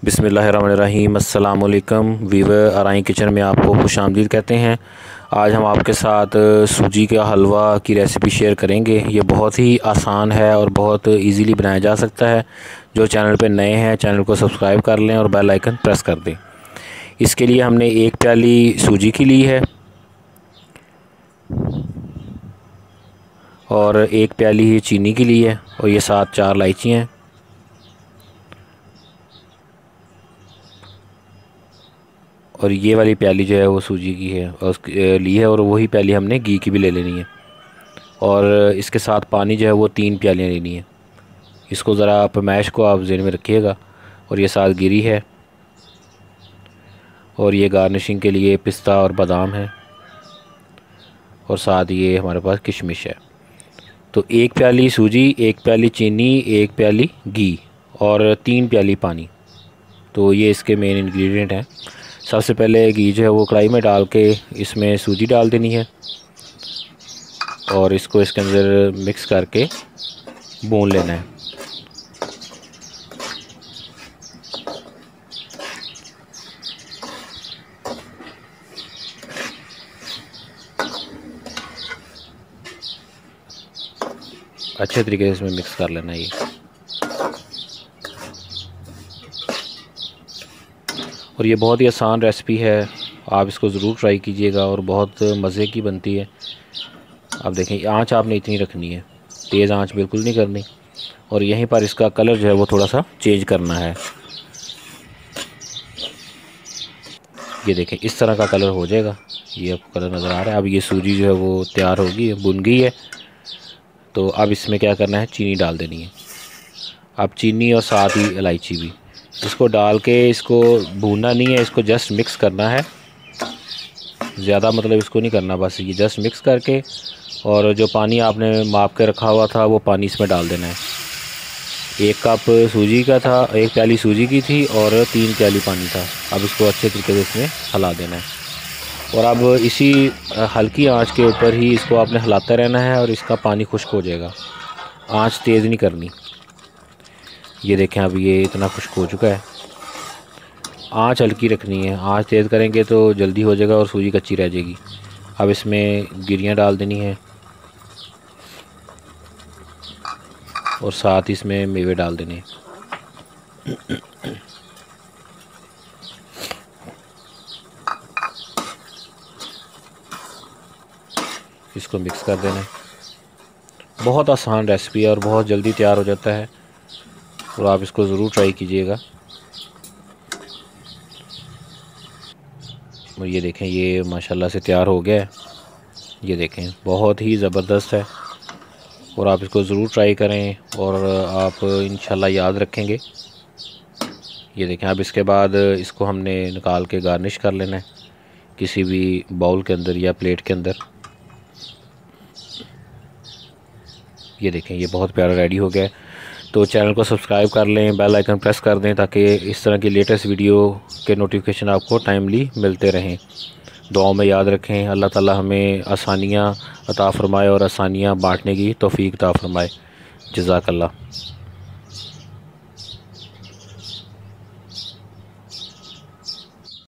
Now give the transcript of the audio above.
बिस्मिल्लाहिर्रहमानिर्रहीम। अस्सलाम वालेकुम वीवर, आराई किचन में आपको खुशामदीद कहते हैं। आज हम आपके साथ सूजी का हलवा की रेसिपी शेयर करेंगे। ये बहुत ही आसान है और बहुत इजीली बनाया जा सकता है। जो चैनल पे नए हैं चैनल को सब्सक्राइब कर लें और बेल आइकन प्रेस कर दें। इसके लिए हमने 1 प्याली सूजी की ली है और 1 प्याली ही चीनी की ली है और ये साथ 4 इलायची हैं। और ये वाली प्याली जो है वो सूजी की है और उसकी ली है और वही प्याली हमने घी की भी ले लेनी है। और इसके साथ पानी जो है वो 3 प्यालियाँ लेनी है। इसको ज़रा आप मैश को आप ज़हन में रखिएगा। और ये साथ गिरी है और ये गार्निशिंग के लिए पिस्ता और बादाम है और साथ ये हमारे पास किशमिश है। तो 1 प्याली सूजी, 1 प्याली चीनी, 1 प्याली घी और 3 प्याली पानी। तो ये इसके मेन इंग्रेडिएंट हैं। सबसे पहले घी जो है वो कढ़ाई में डाल के इसमें सूजी डाल देनी है और इसको इसके अंदर मिक्स करके भून लेना है। अच्छे तरीके से इसमें मिक्स कर लेना है ये। और ये बहुत ही आसान रेसिपी है, आप इसको ज़रूर ट्राई कीजिएगा और बहुत मज़े की बनती है। आप देखें, आंच आपने इतनी रखनी है, तेज़ आंच बिल्कुल नहीं करनी। और यहीं पर इसका कलर जो है वो थोड़ा सा चेंज करना है। ये देखें, इस तरह का कलर हो जाएगा। ये आपको कलर नज़र आ रहा है। अब ये सूजी जो है वो तैयार होगी, भुन गई है। तो अब इसमें क्या करना है, चीनी डाल देनी है। अब चीनी और साथ ही इलायची भी इसको डाल के इसको भूनना नहीं है, इसको जस्ट मिक्स करना है। ज़्यादा मतलब इसको नहीं करना, बस ये जस्ट मिक्स करके और जो पानी आपने माप के रखा हुआ था वो पानी इसमें डाल देना है। 1 कप सूजी का था, 1 प्याली सूजी की थी और 3 प्याली पानी था। अब इसको अच्छे तरीके से इसमें हिला देना है और अब इसी हल्की आंच के ऊपर ही इसको आपने हिलाता रहना है और इसका पानी खुश्क हो जाएगा। आंच तेज़ नहीं करनी। ये देखें, अब ये इतना खुश्क हो चुका है। आंच हल्की रखनी है, आंच तेज़ करेंगे तो जल्दी हो जाएगा और सूजी कच्ची रह जाएगी। अब इसमें गिरियाँ डाल देनी है और साथ इसमें मेवे डाल देने हैं। इसको मिक्स कर देना है। बहुत आसान रेसिपी है और बहुत जल्दी तैयार हो जाता है और आप इसको ज़रूर ट्राई कीजिएगा। और ये देखें, ये माशाल्लाह से तैयार हो गया है। ये देखें, बहुत ही ज़बरदस्त है और आप इसको ज़रूर ट्राई करें और आप इंशाल्लाह याद रखेंगे। ये देखें, अब इसके बाद इसको हमने निकाल के गार्निश कर लेना है किसी भी बाउल के अंदर या प्लेट के अंदर। ये देखें, ये बहुत प्यारा रेडी हो गया है। तो चैनल को सब्सक्राइब कर लें, बेल आइकन प्रेस कर दें ताकि इस तरह की लेटेस्ट वीडियो के नोटिफिकेशन आपको टाइमली मिलते रहें। दुआओं में याद रखें। अल्लाह ताला हमें आसानियाँ अता फ़रमाए और आसानियाँ बांटने की तौफ़ीक अता फ़रमाए। जज़ाकल्लाह।